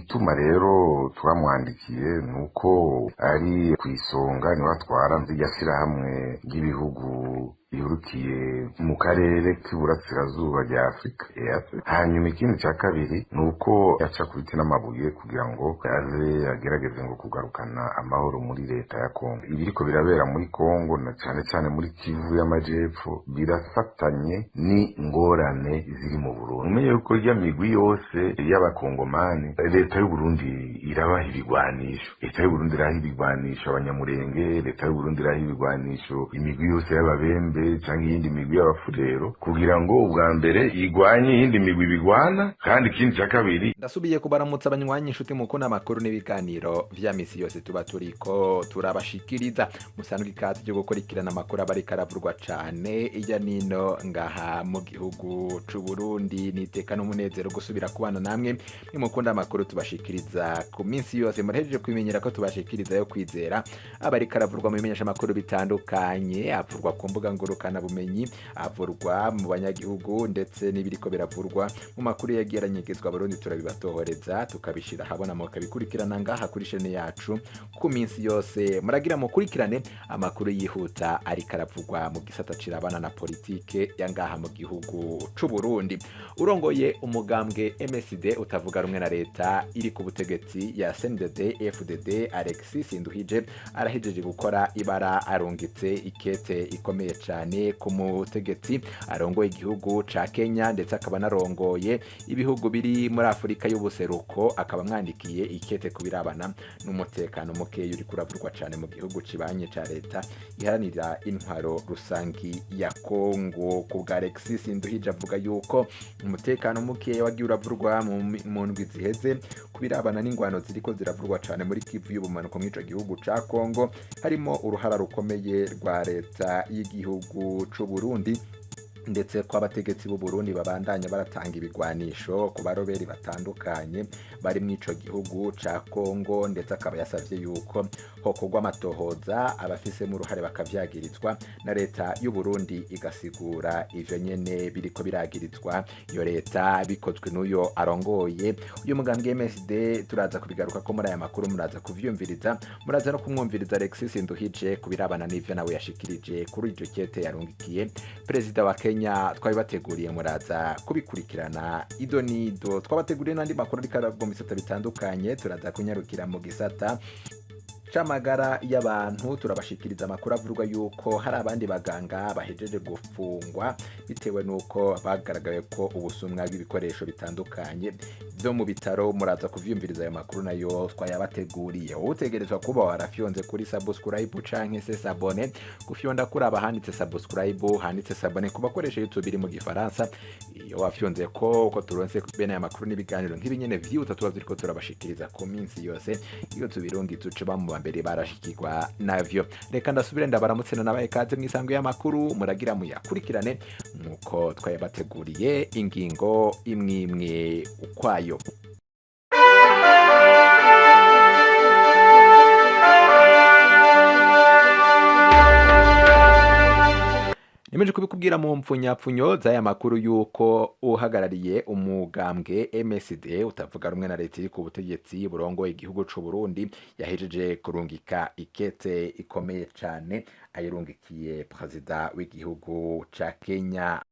igituma rero twamwandikiye nuko ari kw'isonga niwe atwara nzirya shirahamwe ry'ibihugu bihurukiye mu karere k'iburasirazuba rya Afurika. Hanyuma ikindi ca kabiri nuko yaca ku biti n'amabuye kugira ngo aze agerageze ngo kugarukana amahoro muri leta ya Kongo. Ibiriko birabera muri Kongo na cane cane muri Kivu y'Amajepfo birafatanye ni ngorane ziri mu Burundi. Umenye yuko irya migwi yose y'abakongomani leta y'u Burundi irabaha ibigwanisho. Leta y'u Burundi iraha ibigwanisho abanyamurenge, leta y'u Burundi iraha ibigwanisho imigwi yose y'ababembe canke iyindi migwi y'abafurero kugira ngo ubwa mbere igwanye iyindi migwi bigwana. Kandi ikindi ca kabiri ndasubiye kubaramutsa abanywanyi inshuti mukunda amakuru n'ibiganiro vya misi yose tuba turiko turabashikiriza musanzwe ikaze ryo gukurikirana amakuru abariko aravurwa cane ijya nino ngaha mu gihugu c'u Burundi. Niteka n'umunezero gusubira kubana namwe mukunda amakuru tubashikiriza ku minsi yose murahejeje kwimenyera ko tubashikiriza yo kwizera abariko aravurwa mu bimenyesha amakuru bitandukanye, avurwa ku mbuga ngurukana bumenyi, avurwa mu banyagihugu ndetse n'ibiriko biravurwa mu makuru yageranyegezwa Burundi turabibatohoreza tukabishira habona mu kabikurikirana ngaha kuri chaîne yacu ku minsi yose. Muragira mukurikirane amakuru yihuta ariko aravurwa mu gisata cirabana na politike ya ngaha mu gihugu c'u Burundi. Urongoye umugambwe MSD utavuga rumwe na leta iri ku butegetsi ya CNDD FDD Alexis Nduhije arahejeje gukora ibara arungitse ikete ikomeye cyane ku mutegetsi arongoye igihugu ca Kenya ndetse akaba narongoye ibihugu biri muri Afurika y'ubuseruko, akaba mwandikiye ikete kubirabana n'umutekano muke uri kuravurwa cyane mu gihugu cibanye ca leta iharanira intwaro rusangi ya Kongo. Ku bwa Alexis Nduhije avuga yuko umutekano muke wagiye uravurwa mu ndwi ziheze kubirabana n'ingwano ziriko ziravurwa cyane muri Kivu y'ubumanuko mw'ico gihugu ca Kongo, harimo uruhara rukomeye rwa leta y'igihugu c'u Burundi ndetse ko abategetsi b'u Burundi babandanya baratanga ibigwanisho ku baroberi batandukanye bari mw'ico gihugu ca Kongo, ndetse akaba yasavye yuko hokorwa amatohoza abafise mu ruhare bakavyagirizwa na leta y'u Burundi igasigura ivyo nyene biriko biragirizwa iyo leta bikozwe n'uyo arongoye uyu mugambwe MSD. Turaza kubigaruka ko muri aya makuru muraza kuvyumviriza, muraza no kumwumviriza Alexis Nduhije kubirabana n'ivyo nawe yashikirije kuri iryo kete yarungikiye perezida wa Kenya. Twabibateguriye muraza kubikurikirana ido nido. Twabateguriye n'andi makuru rikaravugwa mu bisata bitandukanye, turaza kunyarukira mu gisata c'amagara y'abantu turabashikiriza amakuru avurwa yuko hari abandi baganga bahejeje gufungwa bitewe nuko bagaragaye ko ubusumwa bw'ibikoresho bitandukanye byo mu bitaro. Muraza kuvyumviriza ayo makuru nayo twayabateguriye. Utegerezwa kuba warafyonze kuri subscribe canke se s'abonner, gufyonda kuri abahanditse subscribe handitse s'abonner ku bakoresha YouTube biri mu gifaransa. Iyo wafyonze ko turonse bene aya makuru n'ibiganiro nk'ibinyene vyuta tuba turiko turabashikiriza ku minsi yose iyo tubirongi tuce bamu mbere barashikirwa navyo. Reka ndasubire ndabaramutse nabaye kaze mwisango y'amakuru muragira muyakurikirane nkuko twayabateguriye ingingo imwe ukwayo. Nimeje kubikubwira mu mpfunyapfunyo z'aya makuru yuko uhagarariye umugambwe MSD utavuga rumwe na leta iri ku butegetsi burongoye igihugu c'u Burundi yahejeje kurungika ikete ikomeye cane ayirungikiye perezida w'igihugu ca Kenya.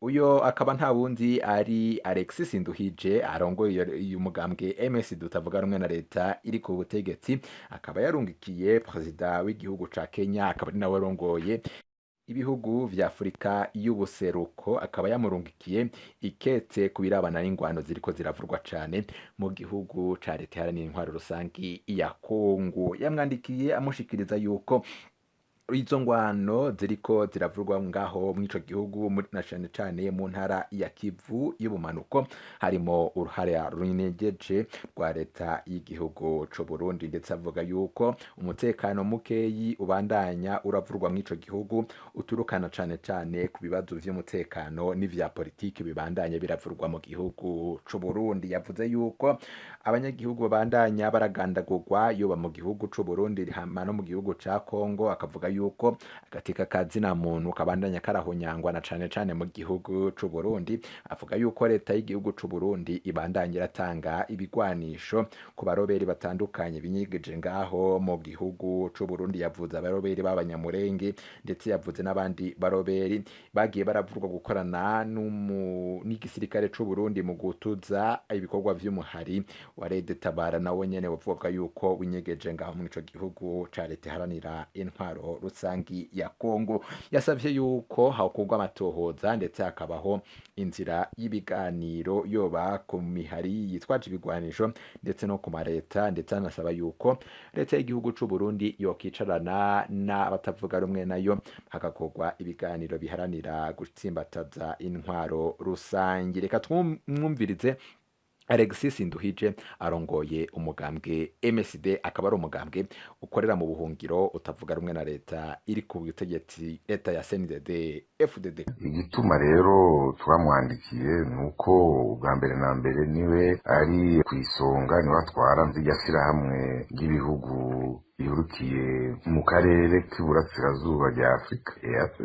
Uyo akaba nta wundi ari Alexis Nduhije arongoye uyu mugambwe MSD utavuga rumwe na leta iri ku butegetsi, akaba yarungikiye perezida w'igihugu ca Kenya, akaba ari nawe arongoye ibihugu vya Afurika y'ubuseruko, akaba yamurungikiye ikete kubirabana n'ingwano ziriko ziravurwa cane mu gihugu ca leta iharanira intwaro rusangi ya Kongo. Yamwandikiye amushikiriza yuko izo ngwano ziriko ziravurwa ngaho mw'ico gihugu na cane cane mu ntara ya Kivu y'ubumanuko harimo uruhare runyegeje rwa leta y'igihugu c'u Burundi, ndetse avuga yuko umutekano mukeyi ubandanya uravurwa mw'ico gihugu uturukana cane cane ku bibazo vy'umutekano n'ivya politiki bibandanya biravurwa mu gihugu c'u Burundi. Yavuze yuko abanyagihugu babandanya baragandagurwa yoba mu gihugu c'u Burundi hama no mu gihugu ca Kongo, akavuga yuko agatika kazina muntu kabandanya karahonyangwa na cane cane mu gihugu c'u Burundi. Avuga yuko leta y'igihugu c'u Burundi ibandanya iratanga ibigwanisho ku baroberi batandukanye binyigeje ngaho mu gihugu c'u Burundi. Yavuze abaroberi b'abanyamurenge ndetse yavuze n'abandi baroberi bagiye baravurwa gukorana n'igisirikare c'u Burundi mu gutuza ibikorwa vy'umuhari wa Red Tabara nawe nyene bavuga yuko winyegeje ngaho mu ico gihugu ca leta iharanira intwaro rusangi ya Kongo. Yasavye yuko hakorwa amatohoza ndetse hakabaho inzira y'ibiganiro yoba ku mihari yitwaje ibigwanisho ndetse no ku mareta, ndetse anasaba yuko leta y'igihugu c'u Burundi yokicarana n'abatavuga rumwe nayo hagakorwa ibiganiro biharanira gutsimbataza intwaro rusangi. Reka twumvirize Alexis Nduhije arongoye umugambwe MSD, akaba ari umugambwe ukorera mu buhungiro utavuga rumwe na leta iri ku butegetsi, leta ya CNDD FDD. Igituma rero twamwandikiye nuko ubwa mbere na mbere niwe ari kwisonga, niwe atwara nzigashira hamwe ry'ibihugu bihurukiye mu karere k'Iburasirazuba rya Afrika.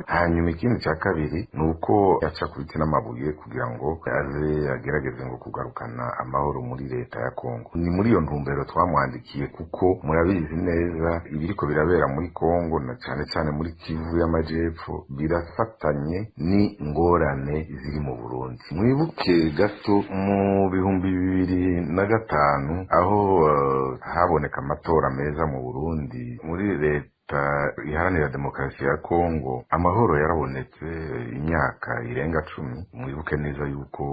Hanyuma ikindi cya kabiri nuko yaca ku biti n'amabuye kugira ngo aze agerageze ngo kugarukana amahoro muri leta ya Kongo. Ni muri iyo ntumbero twamwandikiye, kuko murabizi neza ibiriko birabera muri Kongo na cane cane muri Kivu y'Amajepfo birafatanye ni ngorane ziri mu Burundi. Mwibuke gato mu 2005 aho haboneka amatora meza mu Burundi muri leta iharanira demokarasi ya Kongo, amahoro yarabonetse imyaka irenga 10. Mwibuke neza yuko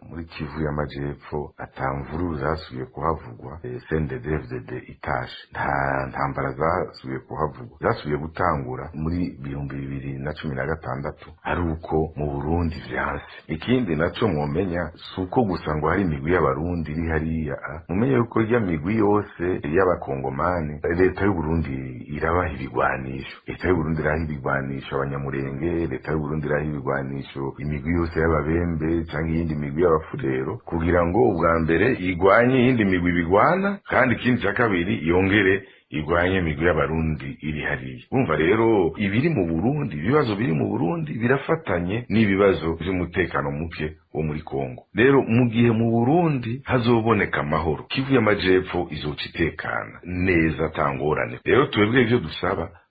muri Kivu y'Amajepfo atamvuru zasubiye kuhavugwa, CNDD-FDD itashe, nta ntambara zasubiye kuhavugwa, zasubiye gutangura muri 2016 ari uko mu Burundi vyanse. Ikindi naco mwomenya suko gusa ngo hari imigwi y'abarundi iri hariya, mumenye yuko rya migwi yose y'abakongomani leta y'u Burundi irabaha ibigwanisho. Leta y'u Burundi iraha ibigwanisho abanyamurenge, leta y'u Burundi iraha ibigwanisho imigwi yose y'ababembe canke iyindi migwi y'abafurero, kugira ngo ubwa mbere igwanye iyindi migwi bigwana, kandi ikindi ca kabiri yongere igwanye imigwi y'abarundi iri hariya. Urumva rero ibiri mu Burundi, ibibazo biri mu Burundi birafatanye n'ibibazo vy'umutekano muke wo muri Kongo. Rero mu gihe mu Burundi hazoboneka amahoro, Kivu y'Amajepfo izoca itekana neza atangorane. Rero twebwe ivyo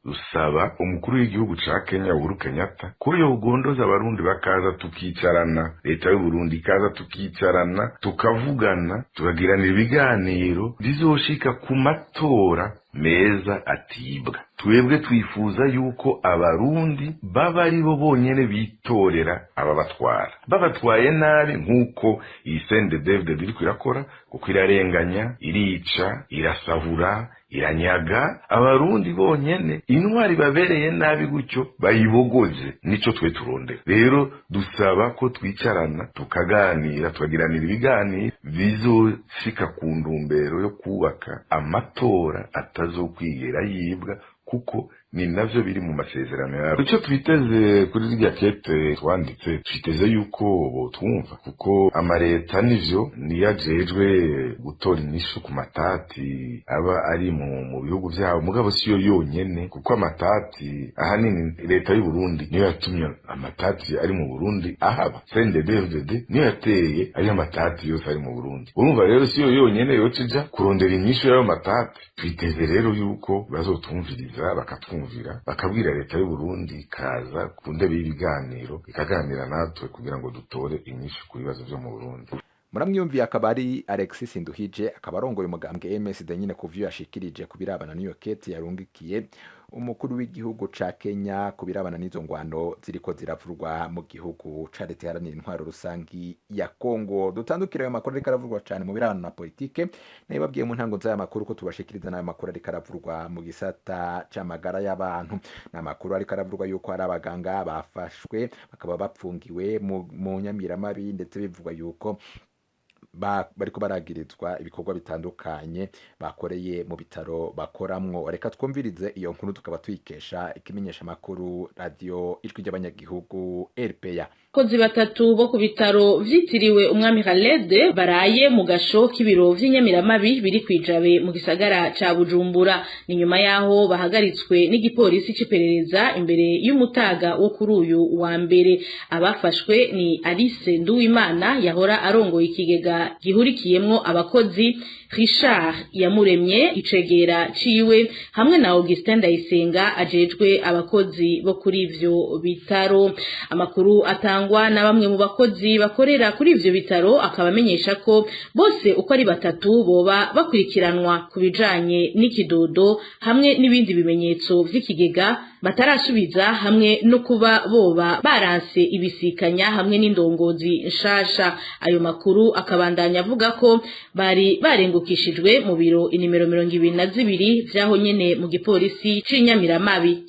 dusaba umukuru w'igihugu ca Kenya Uhuru Kenyatta ko yogondoza abarundi bakaza tukicarana, leta y'u Burundi ikaza tukicarana tukavugana, tukagiranira ibiganiro bizoshika ku matora meza atibwa. Twebwe twifuza yuko abarundi baba ari bo bonyene bitorera ababatwara. Babatwaye nabi nk'uko iyi CNDD-FDD iriko irakora, kuko irarenganya, irica, irasahura, iranyaga abarundi bonyene, intwari babereye nabi gutyo bayibogoje. Nico twe turondera. Rero dusaba ko twicarana tukaganira, tukagiranira ibiganiro bizoshika ku ndumbero yo kubaka amatora atazokwigera yibwa, kuko ni navyo biri mu masezerano yabo. Ico twiteze kuri rya kete twanditse, twiteze yuko botwumva, kuko amareta nivyo niyajejwe gutora inyishu ku matati aba ari mu bihugu vyabo, mugabo siyo yonyene, kuko amatati ahanini leta y'u Burundi niyo yatumye amatati ari mu Burundi ahaba. CNDD-FDD niyo yateye ari amatati yose ari mu Burundi. Urumva rero siyo yonyene yocija kurondera inyishu y'ayo matati. Twiteze rero yuko bazotumviriza, bakatwumvira, bakabwira leta y'u Burundi ikaza ku ndebe y'ibiganiro ikaganira natwe kugira ngo dutore inyishu ku bibazo vyo mu Burundi. Muramwumviye akaba ari Alexis Nduhije, akaba arongoye umugambwe MSD nyine kuvyo yashikirije kubirabana n'iyo kete yarungikiye umukuru w'igihugu ca Kenya kubirabana n'izo ngwano ziriko ziravurwa mu gihugu ca leta iharanira intwaro rusangi ya Kongo. Dutandukira ayo makuru ariko aravurwa cane mu birabana na politike, nayo babwiye mu ntango z'aya makuru ko tubashikiriza n'ayo makuru ariko aravurwa mu gisata c'amagara y'abantu. N'amakuru ariko aravurwa yuko hari abaganga bafashwe bakaba bapfungiwe mu Nyamiramabi, ndetse bivugwa yuko bariko baragirizwa ibikorwa bitandukanye bakoreye mu bitaro bakoramwo. Reka twumvirize iyo nkuru tukaba tuyikesha ikimenyesha makuru radio ijwi ry'abanyagihugu RPA. Abakozi batatu bo ku bitaro vyitiriwe umwami Khaled baraye mu gasho k'ibiro vy'inyamiramabi biri kwijabe mu gisagara ca Bujumbura. Ni nyuma yaho bahagaritswe n'igipolisi c'iperereza imbere y'umutaga wo kuri uyu wa mbere. Abafashwe ni Alice Nduwimana yahora arongoye ikigega gihurikiyemwo abakozi, Richard Yamuremye icegera ciwe hamwe na Augustin Ndayisenga ajejwe abakozi bo kuri ivyo bitaro. Amakuru atangwa na bamwe mu bakozi bakorera kuri ivyo bitaro akaba amenyesha ko bose uko ari batatu boba bakurikiranwa ku bijanye n'ikidodo hamwe n'ibindi bimenyetso vy'ikigega batarasubiza, hamwe no kuba boba baranse ibisikanya hamwe n'indongozi nshasha. Ayo makuru akabandanya avuga ko bari barengukishijwe mu biro inimero 22 vyaho nyene mu gipolisi c'inyamiramabi.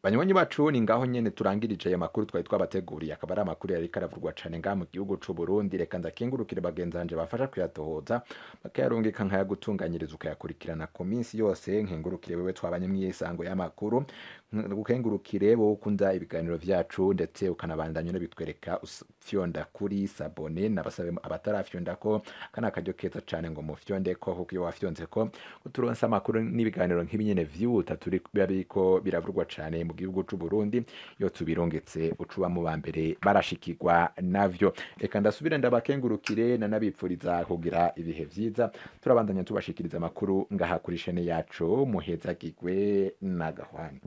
Banywanyi bacu ni ngaho nyene turangirije aya makuru twari twabateguriye, akaba ari amakuru yari karavurwa cane ngaha mu gihugu c'u Burundi. Reka ndakengurukire bagenzanje bafasha kuyatohoza bakayarungika nkayagutunganyiriza ukayakurikirana ku minsi yose. Nkengurukire wewe twabanye mwisango y'amakuru, gukengurukire wowe ukunda ibiganiro vyacu ndetse ukanabandanya no bitwereka fyonda kuri sabone, nabasabe abatarafyonda ko kana akaryo keza cane ngo mufyonde ko kuko iyo wafyonze ko uturonsa amakuru n'ibiganiro nk'ibinyene vyuta turi biriko biravurwa cane mu gihugu c'u Burundi. Iyo tubirongetse ucuba mu bambere barashikirwa navyo. Reka ndasubire ndabakengurukire nanabipfuriza kugira ibihe vyiza. Turabandanya tubashikiriza amakuru ngaha kuri chaîne yacu. Muhezagirwe na gahwana.